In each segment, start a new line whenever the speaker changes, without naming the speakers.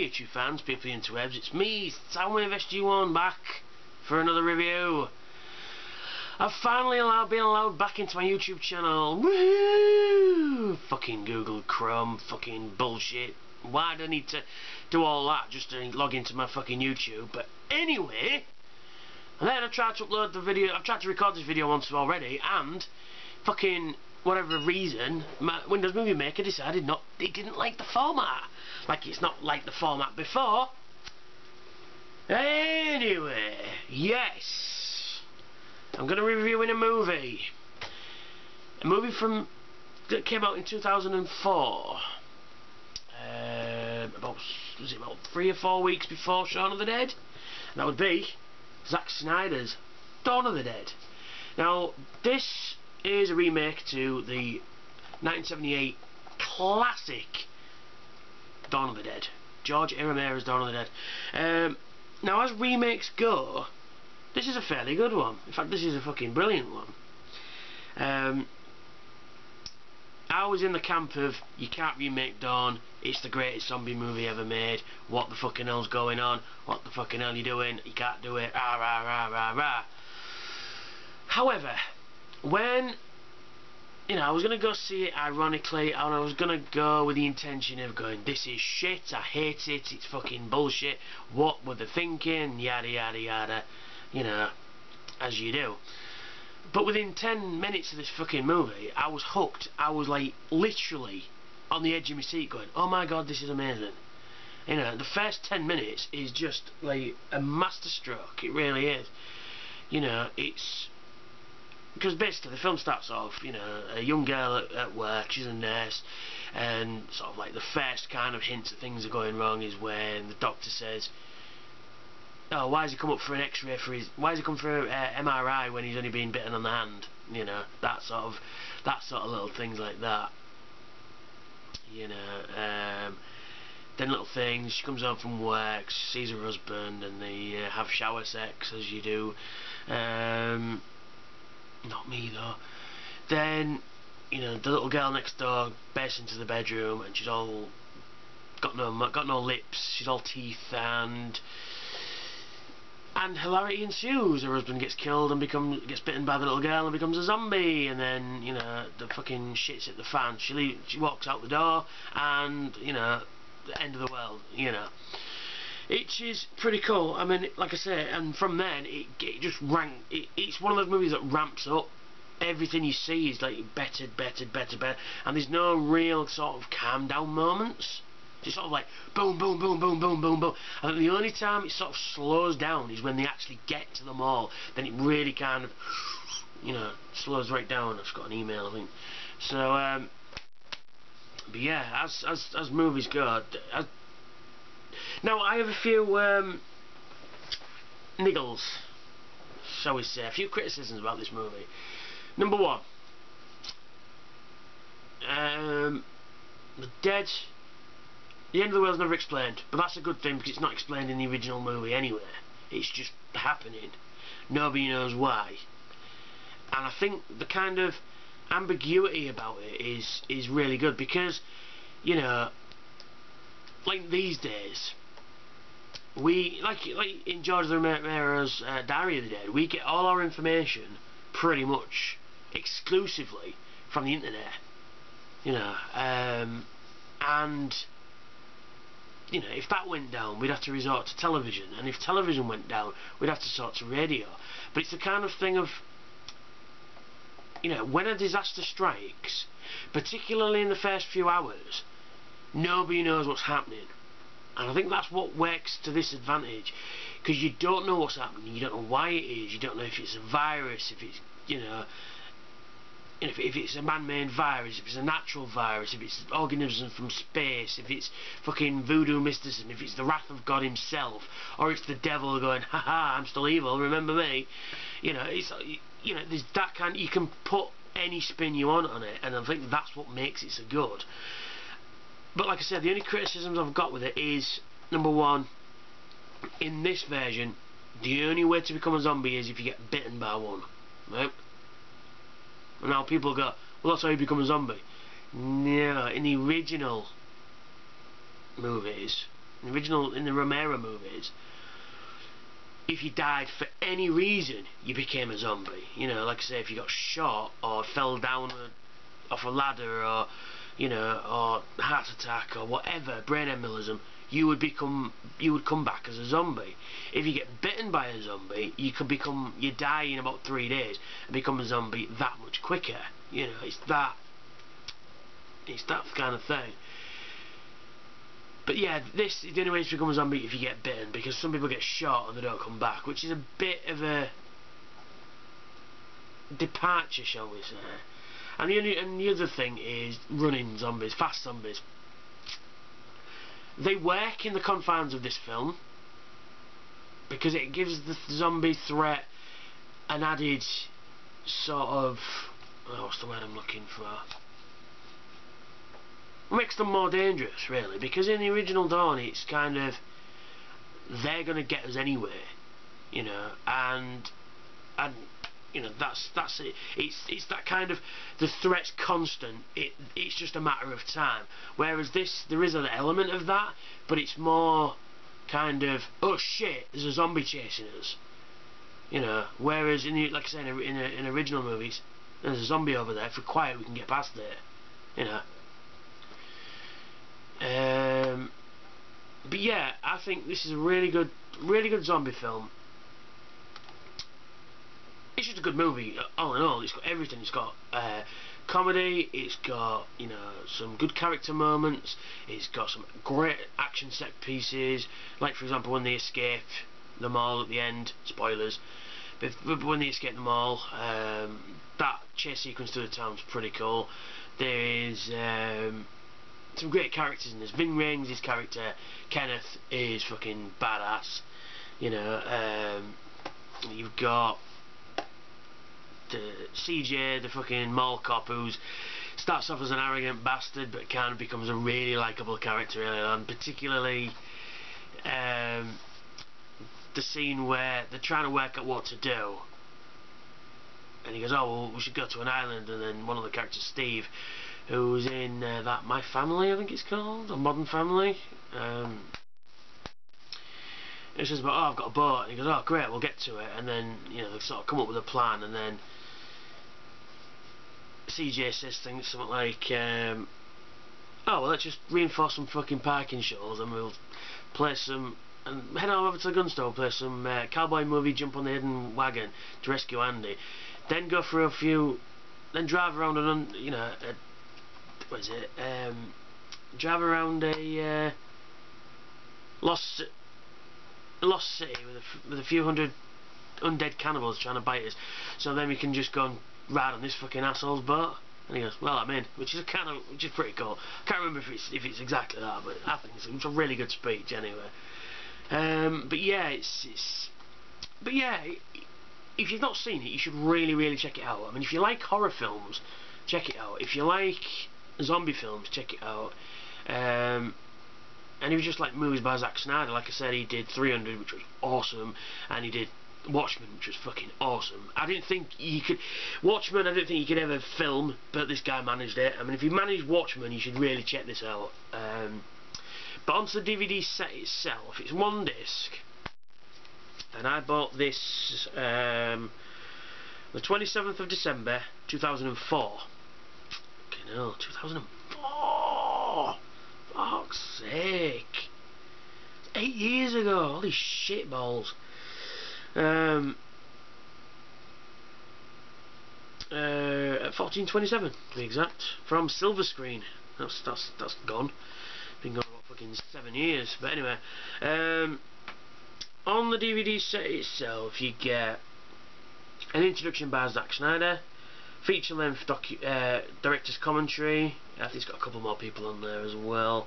YouTube fans, people into webs, it's me, SoundwaveSG1, back for another review. I've finally been allowed back into my YouTube channel. Woohoo! Fucking Google Chrome, fucking bullshit. Why do I need to do all that just to log into my fucking YouTube? But anyway, and then I tried to upload the video, I've tried to record this video once already, and fucking whatever reason, my Windows Movie Maker decided they didn't like the format. Like it's not like the format before. Anyway, yes, I'm going to be reviewing a movie that came out in 2004. Was it about 3 or 4 weeks before Shaun of the Dead? And that would be Zack Snyder's Dawn of the Dead. Now, this is a remake to the 1978 classic Dawn of the Dead. George A. Romero's Dawn of the Dead. Now, as remakes go, this is a fairly good one. In fact, this is a fucking brilliant one. I was in the camp of, you can't remake Dawn, it's the greatest zombie movie ever made, what the fucking hell's going on, what the fucking hell are you doing, you can't do it, rah rah rah rah rah. However, when, I was going to go see it ironically, and I was going to go with the intention of going, this is shit, I hate it, it's fucking bullshit, what were they thinking, yada yada yada, as you do. But within 10 minutes of this fucking movie, I was hooked. I was like literally on the edge of my seat going, oh my god, this is amazing. The first 10 minutes is just like a masterstroke. It really is. It's because basically the film starts off, a young girl at work, she's a nurse, and sort of like the first kind of hints that things are going wrong is when the doctor says, oh, why has he come up for an X-ray why has he come for MRI when he's only been bitten on the hand? That sort of little things like that. Then little things, she comes home from work, she sees her husband, and they have shower sex, as you do. Not me though. Then, the little girl next door bursts into the bedroom, and she's all got no lips, she's all teeth, and hilarity ensues. Her husband gets killed and gets bitten by the little girl and becomes a zombie, and then the fucking shit's hit the fan. She walks out the door, and the end of the world. It is pretty cool. I mean, like I say, and from then it just it's one of those movies that ramps up. Everything you see is like better, and there's no real sort of calm down moments. It's sort of like boom, boom, boom, boom, boom, boom, boom. I think the only time it sort of slows down is when they actually get to the mall. Then it really kind of, slows right down. I've just got an email, I think. So, but yeah, as movies go, now I have a few niggles, shall we say, a few criticisms about this movie. Number one, the dead. The end of the world's never explained, but that's a good thing because it's not explained in the original movie anyway. It's just happening. Nobody knows why. And I think the kind of ambiguity about it is really good because, like these days, we like in George Romero's Diary of the Dead, we get all our information pretty much exclusively from the internet. And if that went down, we'd have to resort to television, and if television went down, we'd have to resort to radio. But it's the kind of thing of, when a disaster strikes, particularly in the first few hours, nobody knows what's happening. And I think that's what works to this advantage, because you don't know what's happening, you don't know why it is, you don't know if it's a virus, if it's, if it's a man-made virus, if it's a natural virus, if it's organisms from space, if it's fucking voodoo mysticism, if it's the wrath of God himself, or it's the devil going, haha, I'm still evil, remember me. It's there's that kind. You can put any spin you want on it, and I think that's what makes it so good. But like I said, the only criticisms I've got with it is, number one, in this version, the only way to become a zombie is if you get bitten by one, right? And now people go, well, that's how you become a zombie. No, in the original movies, in the Romero movies, if you died for any reason, you became a zombie. You know, like I say, if you got shot or fell down off a ladder, or you know, or heart attack or whatever, brain embolism, you would come back as a zombie. If you get bitten by a zombie, you die in about 3 days and become a zombie that much quicker. You know, it's that kind of thing. But yeah, this is the only way to become a zombie if you get bitten, because some people get shot and they don't come back, which is a bit of a departure, shall we say. And the other thing is running zombies, fast zombies. They work in the confines of this film because it gives the zombie threat an added sort of, what's the word I'm looking for? Makes them more dangerous, really, because in the original Dawn it's kind of, they're gonna get us anyway, you know, and you know, that's it. It's that kind of, the threat's constant. It's just a matter of time. Whereas this, there is an element of that, but it's more kind of, oh shit, there's a zombie chasing us, you know. Whereas like I say, in original movies, there's a zombie over there. If we're quiet, we can get past it, you know. But yeah, I think this is a really good zombie film. It's just a good movie, all in all. It's got everything. It's got comedy, it's got, you know, some good character moments, it's got some great action set pieces, like for example when they escape the mall at the end, spoilers, but when they escape the mall, that chase sequence through the town is pretty cool. There is some great characters in this. Ving Rhames' character, Kenneth, is fucking badass, you know. You've got the CJ, the fucking mall cop, who starts off as an arrogant bastard but kind of becomes a really likeable character early on, particularly the scene where they're trying to work out what to do and he goes, oh well, we should go to an island, and then one of the characters, Steve, who's in that My Family, I think it's called, or Modern Family, it says about, oh, I've got a boat, and he goes, oh great, we'll get to it, and then, you know, they sort of come up with a plan, and then CJ says things, something like, oh well, let's just reinforce some fucking parking shuttles and we'll play some, and head on over to the gun store, play some cowboy movie, jump on the hidden wagon to rescue Andy, then go for a few, then drive around and, you know, what is it, drive around a lost city with a few hundred undead cannibals trying to bite us, so then we can just go and ride on this fucking asshole's boat. And he goes, well, I'm in, which is pretty cool. I can't remember if it's exactly that, but I think it's a really good speech anyway. But yeah, but yeah, if you've not seen it, you should really check it out. I mean, if you like horror films, check it out. If you like zombie films, check it out. And if you just like movies by Zack Snyder, like I said, he did 300, which was awesome, and he did Watchmen, which was fucking awesome. I didn't think he could ever film, but this guy managed it. I mean, if you manage Watchmen, you should really check this out. But onto the DVD set itself, it's one disc, and I bought this the 27th of December 2004. Fucking hell, 2004! Fuck's sake! 8 years ago! Holy shitballs! At 14:27 to be exact, from Silver Screen. That's gone. Been gone about fucking 7 years. But anyway, on the DVD set itself, you get an introduction by Zack Snyder, feature-length director's commentary. I think it's got a couple more people on there as well.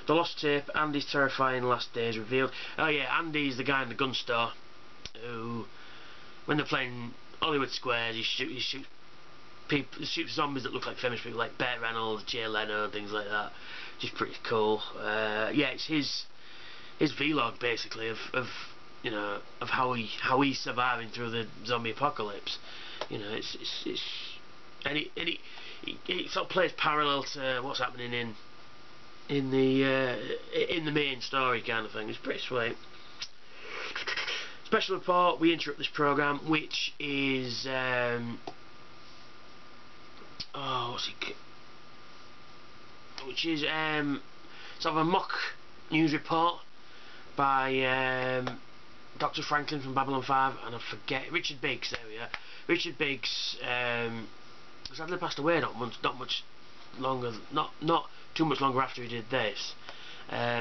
The lost tape, Andy's terrifying last days revealed. Oh yeah, Andy's the guy in the gun store who, when they're playing Hollywood Squares, he shoots zombies that look like famous people like Burt Reynolds, Jay Leno, things like that. Which is pretty cool. Yeah, it's his vlog basically of you know, of how he's surviving through the zombie apocalypse. You know, and it sort of plays parallel to what's happening in in the main story kind of thing. It's pretty sweet. Special report, we interrupt this programme, which is which is sort of a mock news report by Dr. Franklin from Babylon 5, and I forget, Richard Biggs, there we are. Richard Biggs sadly passed away not much longer, not too much longer after he did this.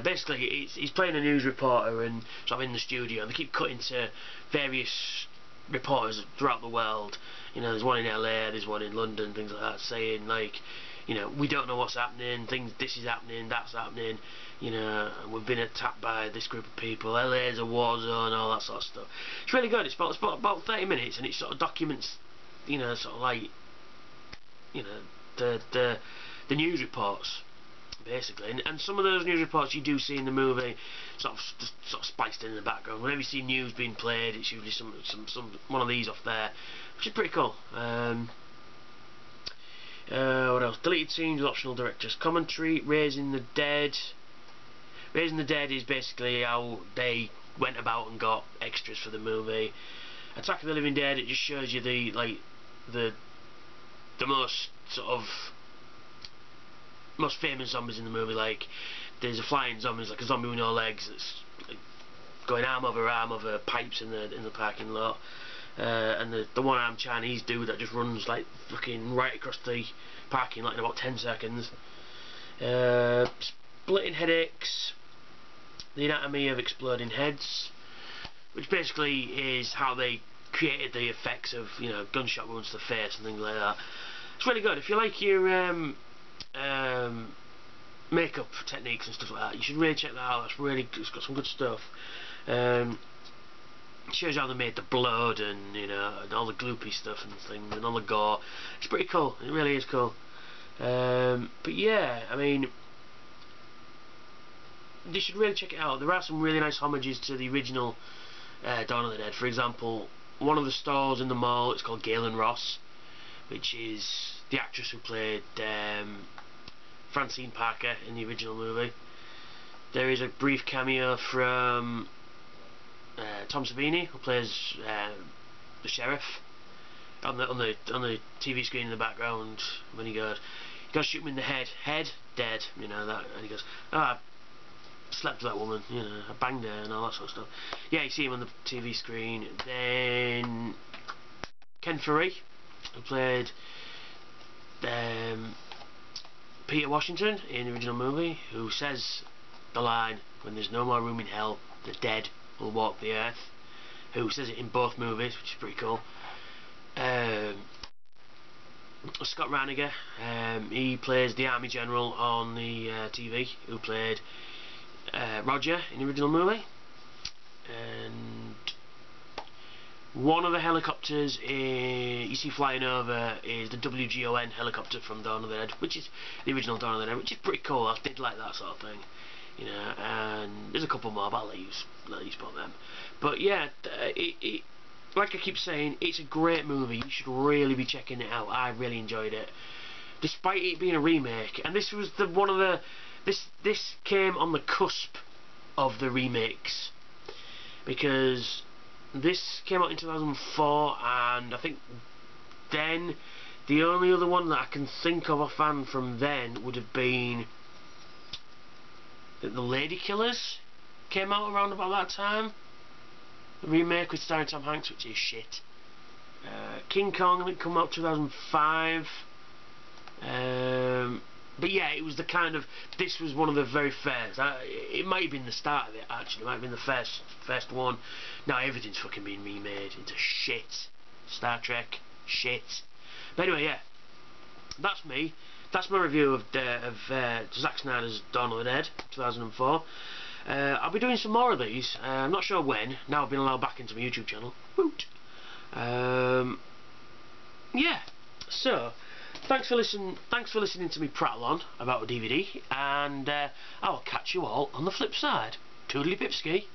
Basically, he's playing a news reporter and sort of in the studio, and they keep cutting to various reporters throughout the world. You know, there's one in LA, there's one in London, things like that, saying like, you know, we don't know what's happening, this is happening, that's happening, you know, we've been attacked by this group of people, LA's a war zone, all that sort of stuff. It's really good. It's about 30 minutes, and it sort of documents, you know, sort of like, you know, the news reports, basically, and some of those news reports you do see in the movie sort of spliced in the background. Whenever you see news being played, it's usually some one of these off there, which is pretty cool. What else? Deleted scenes with optional director's commentary. Raising the Dead. Raising the Dead is basically how they went about and got extras for the movie. Attack of the Living Dead, it just shows you the most sort of most famous zombies in the movie. Like, there's a flying zombie, like a zombie with no legs that's like going arm over pipes in the parking lot. And the one-armed Chinese dude that just runs like fucking right across the parking lot in about 10 seconds. Splitting Headaches, The Anatomy of Exploding Heads, which basically is how they created the effects of, you know, gunshot wounds to the face and things like that. It's really good. If you like your makeup techniques and stuff like that, you should really check that out. It's got some good stuff. It shows how they made the blood and, you know, and all the gloopy stuff and things and all the gore. It's pretty cool. It really is cool. But yeah, I mean, you should really check it out. There are some really nice homages to the original Dawn of the Dead. For example, one of the stores in the mall, it's called Galen Ross, which is the actress who played Francine Parker in the original movie. There is a brief cameo from Tom Savini, who plays the sheriff, on the TV screen in the background. When he goes shoot him in the head, dead, you know that, and he goes, I slept with that woman, you know, I banged her and all that sort of stuff. Yeah, you see him on the TV screen. Then Ken Furry, who played Peter Washington in the original movie, who says the line, "When there's no more room in hell, the dead will walk the earth," who says it in both movies, which is pretty cool. Scott Reiniger, he plays the army general on the TV, who played Roger in the original movie. And one of the helicopters you see flying over is the WGON helicopter from Dawn of the Dead, which is the original Dawn of the Dead, which is pretty cool. I did like that sort of thing, you know. And there's a couple more, but I'll let you spot them. But yeah, like I keep saying, it's a great movie. You should really be checking it out. I really enjoyed it, despite it being a remake. And this was this came on the cusp of the remakes, because this came out in 2004, and I think then the only other one that I can think of offhand from then would have been The Lady Killers. Came out around about that time. The remake with starring Tom Hanks, which is shit. King Kong, I think, come out 2005. But yeah, it was the kind of, this was one of the very first. It might have been the start of it, actually. It might have been the first one. Now everything's fucking being remade into shit. Star Trek, shit. But anyway, yeah, that's me. That's my review of Zack Snyder's Dawn of the Dead, 2004. I'll be doing some more of these. I'm not sure when. Now I've been allowed back into my YouTube channel. Woot! Yeah. So, thanks for listening to me prattle on about a DVD, and I'll catch you all on the flip side. Toodly pipski.